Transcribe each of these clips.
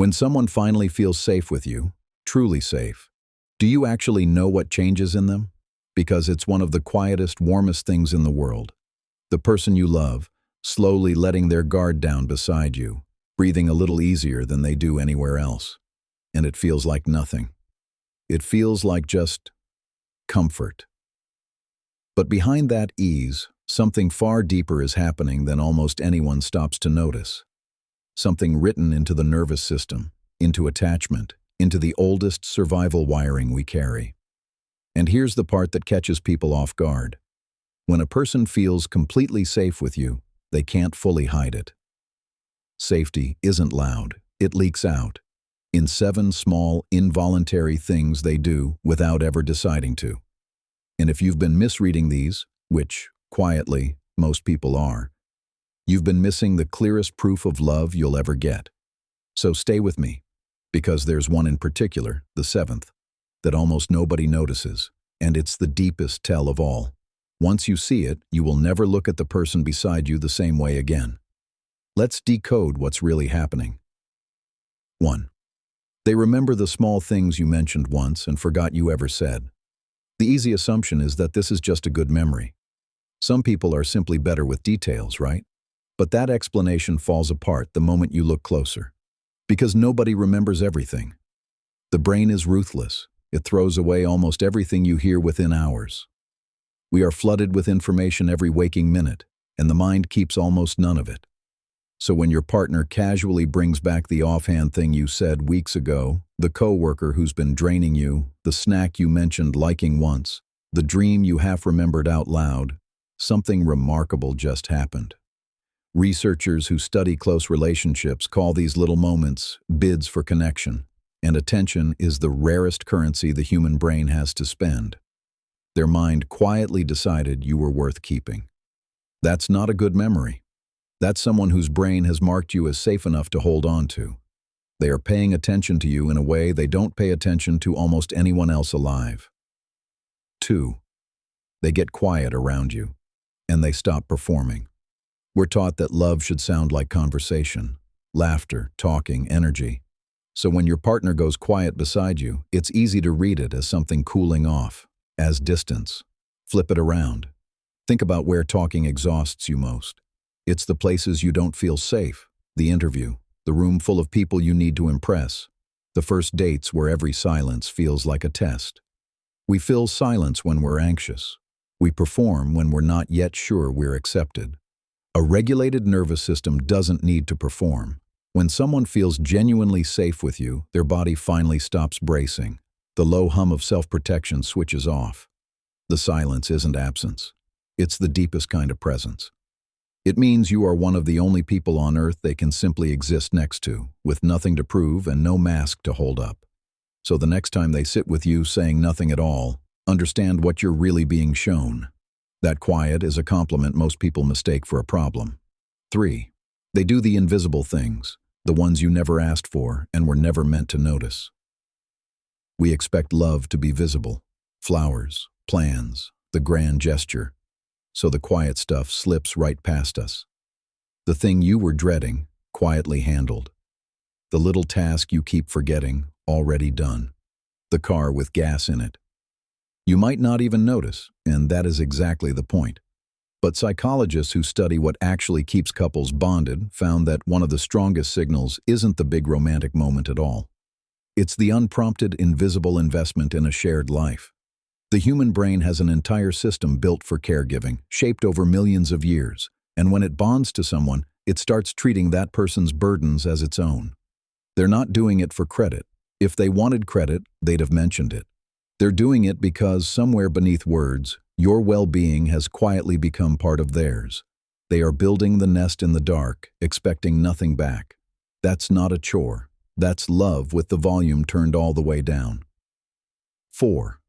When someone finally feels safe with you, truly safe, do you actually know what changes in them? Because it's one of the quietest, warmest things in the world. The person you love, slowly letting their guard down beside you, breathing a little easier than they do anywhere else. And it feels like nothing. It feels like just comfort. But behind that ease, something far deeper is happening than almost anyone stops to notice. Something written into the nervous system, into attachment, into the oldest survival wiring we carry. And here's the part that catches people off guard. When a person feels completely safe with you, they can't fully hide it. Safety isn't loud, it leaks out, in 7 small, involuntary things they do without ever deciding to. And if you've been misreading these, which, quietly, most people are, you've been missing the clearest proof of love you'll ever get. So stay with me, because there's one in particular, the 7th, that almost nobody notices, and it's the deepest tell of all. Once you see it, you will never look at the person beside you the same way again. Let's decode what's really happening. 1. They remember the small things you mentioned once and forgot you ever said. The easy assumption is that this is just a good memory. Some people are simply better with details, right? But that explanation falls apart the moment you look closer. Because nobody remembers everything. The brain is ruthless. It throws away almost everything you hear within hours. We are flooded with information every waking minute, and the mind keeps almost none of it. So when your partner casually brings back the offhand thing you said weeks ago, the coworker who's been draining you, the snack you mentioned liking once, the dream you half remembered out loud, something remarkable just happened. Researchers who study close relationships call these little moments bids for connection, and attention is the rarest currency the human brain has to spend. Their mind quietly decided you were worth keeping. That's not a good memory. That's someone whose brain has marked you as safe enough to hold on to. They are paying attention to you in a way they don't pay attention to almost anyone else alive. 2. They get quiet around you, and they stop performing. We're taught that love should sound like conversation, laughter, talking, energy. So when your partner goes quiet beside you, it's easy to read it as something cooling off, as distance. Flip it around. Think about where talking exhausts you most. It's the places you don't feel safe, the interview, the room full of people you need to impress, the first dates where every silence feels like a test. We fill silence when we're anxious. We perform when we're not yet sure we're accepted. A regulated nervous system doesn't need to perform. When someone feels genuinely safe with you, their body finally stops bracing. The low hum of self-protection switches off. The silence isn't absence. It's the deepest kind of presence. It means you are one of the only people on earth they can simply exist next to, with nothing to prove and no mask to hold up. So the next time they sit with you saying nothing at all, understand what you're really being shown. That quiet is a compliment most people mistake for a problem. 3. They do the invisible things, the ones you never asked for and were never meant to notice. We expect love to be visible, flowers, plans, the grand gesture. So the quiet stuff slips right past us. The thing you were dreading, quietly handled. The little task you keep forgetting, already done. The car with gas in it. You might not even notice, and that is exactly the point. But psychologists who study what actually keeps couples bonded found that one of the strongest signals isn't the big romantic moment at all. It's the unprompted, invisible investment in a shared life. The human brain has an entire system built for caregiving, shaped over millions of years, and when it bonds to someone, it starts treating that person's burdens as its own. They're not doing it for credit. If they wanted credit, they'd have mentioned it. They're doing it because somewhere beneath words, your well-being has quietly become part of theirs. They are building the nest in the dark, expecting nothing back. That's not a chore. That's love with the volume turned all the way down. 4.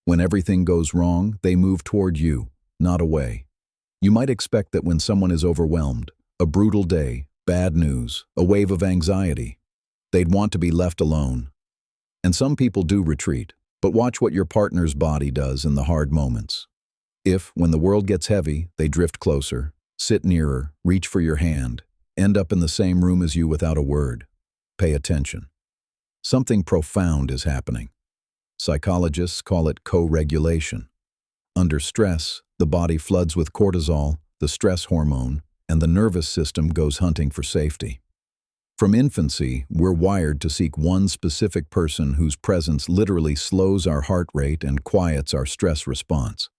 When everything goes wrong, they move toward you, not away. You might expect that when someone is overwhelmed, a brutal day, bad news, a wave of anxiety, they'd want to be left alone. And some people do retreat, but watch what your partner's body does in the hard moments. If, when the world gets heavy, they drift closer, sit nearer, reach for your hand, end up in the same room as you without a word, Pay attention. Something profound is happening. Psychologists call it co-regulation. Under stress, the body floods with cortisol, the stress hormone, and the nervous system goes hunting for safety. From infancy, we're wired to seek one specific person whose presence literally slows our heart rate and quiets our stress response.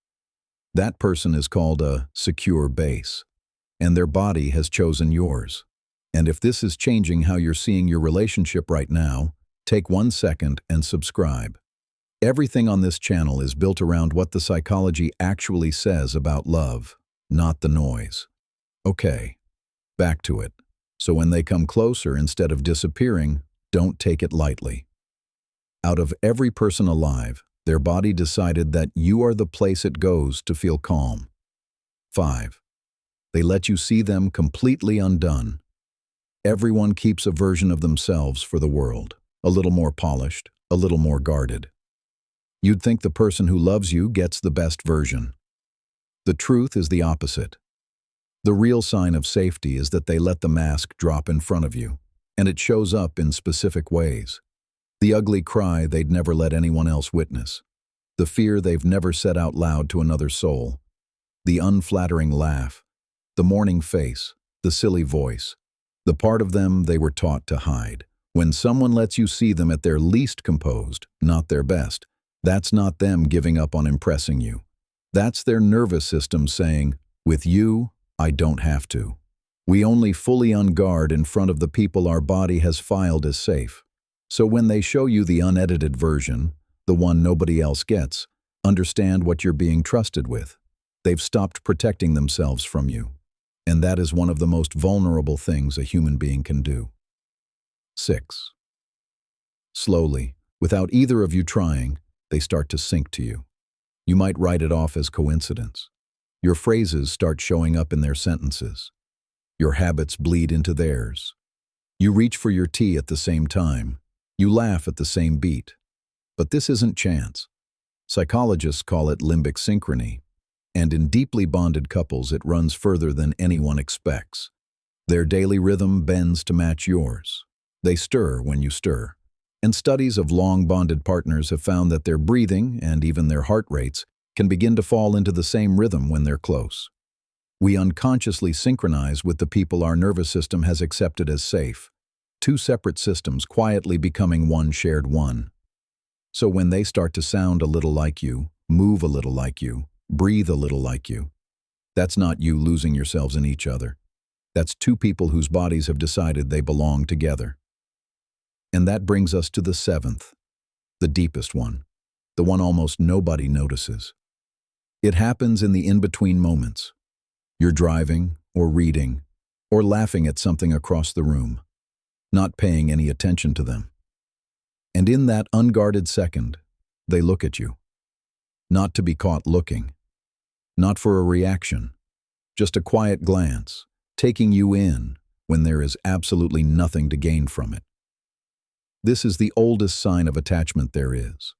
That person is called a secure base, and their body has chosen yours. And if this is changing how you're seeing your relationship right now, take 1 second and subscribe. Everything on this channel is built around what the psychology actually says about love, not the noise. Okay, back to it. So when they come closer instead of disappearing, don't take it lightly. Out of every person alive, their body decided that you are the place it goes to feel calm. 5. They let you see them completely undone. Everyone keeps a version of themselves for the world, a little more polished, a little more guarded. You'd think the person who loves you gets the best version. The truth is the opposite. The real sign of safety is that they let the mask drop in front of you, and it shows up in specific ways. The ugly cry they'd never let anyone else witness. The fear they've never said out loud to another soul. The unflattering laugh. The morning face. The silly voice. The part of them they were taught to hide. When someone lets you see them at their least composed, not their best, that's not them giving up on impressing you. That's their nervous system saying, with you, I don't have to. We only fully unguard in front of the people our body has filed as safe. So when they show you the unedited version, the one nobody else gets, understand what you're being trusted with. They've stopped protecting themselves from you. And that is one of the most vulnerable things a human being can do. 6. Slowly, without either of you trying, they start to sink to you. You might write it off as coincidence. Your phrases start showing up in their sentences. Your habits bleed into theirs. You reach for your tea at the same time. You laugh at the same beat. But this isn't chance. Psychologists call it limbic synchrony, and in deeply bonded couples it runs further than anyone expects. Their daily rhythm bends to match yours. They stir when you stir. And studies of long-bonded partners have found that their breathing and even their heart rates can begin to fall into the same rhythm when they're close. We unconsciously synchronize with the people our nervous system has accepted as safe, 2 separate systems quietly becoming one shared one. So when they start to sound a little like you, move a little like you, breathe a little like you, that's not you losing yourselves in each other. That's 2 people whose bodies have decided they belong together. And that brings us to the 7th, the deepest one, the one almost nobody notices. It happens in the in-between moments. You're driving, or reading, or laughing at something across the room, not paying any attention to them. And in that unguarded second, they look at you. Not to be caught looking, not for a reaction, just a quiet glance, taking you in when there is absolutely nothing to gain from it. This is the oldest sign of attachment there is.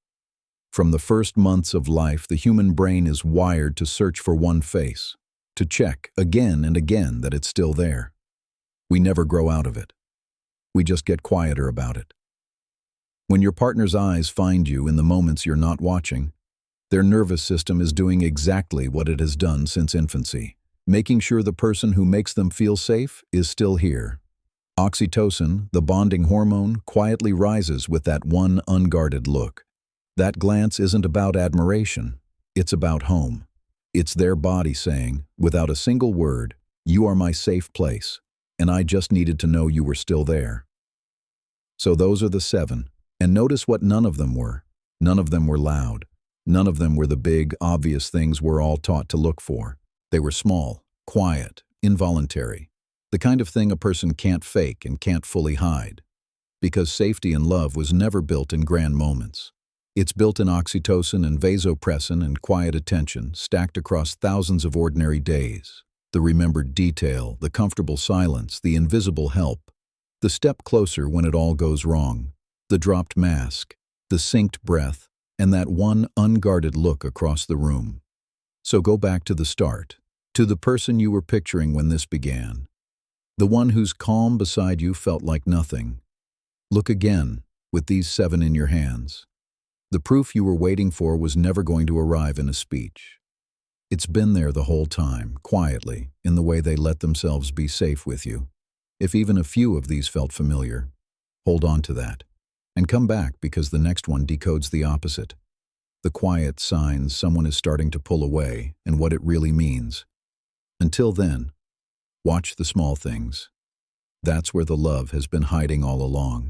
From the first months of life, the human brain is wired to search for one face, to check again and again that it's still there. We never grow out of it. We just get quieter about it. When your partner's eyes find you in the moments you're not watching, their nervous system is doing exactly what it has done since infancy, making sure the person who makes them feel safe is still here. Oxytocin, the bonding hormone, quietly rises with that one unguarded look. That glance isn't about admiration, it's about home. It's their body saying, without a single word, you are my safe place, and I just needed to know you were still there. So those are the 7, and notice what none of them were. None of them were loud. None of them were the big, obvious things we're all taught to look for. They were small, quiet, involuntary. The kind of thing a person can't fake and can't fully hide. Because safety and love was never built in grand moments. It's built in oxytocin and vasopressin and quiet attention stacked across thousands of ordinary days. The remembered detail, the comfortable silence, the invisible help. The step closer when it all goes wrong. The dropped mask, the synced breath, and that one unguarded look across the room. So go back to the start, to the person you were picturing when this began. The one whose calm beside you felt like nothing. Look again, with these 7 in your hands. The proof you were waiting for was never going to arrive in a speech. It's been there the whole time, quietly, in the way they let themselves be safe with you. If even a few of these felt familiar, hold on to that. And come back, because the next one decodes the opposite. The quiet signs someone is starting to pull away and what it really means. Until then, watch the small things. That's where the love has been hiding all along.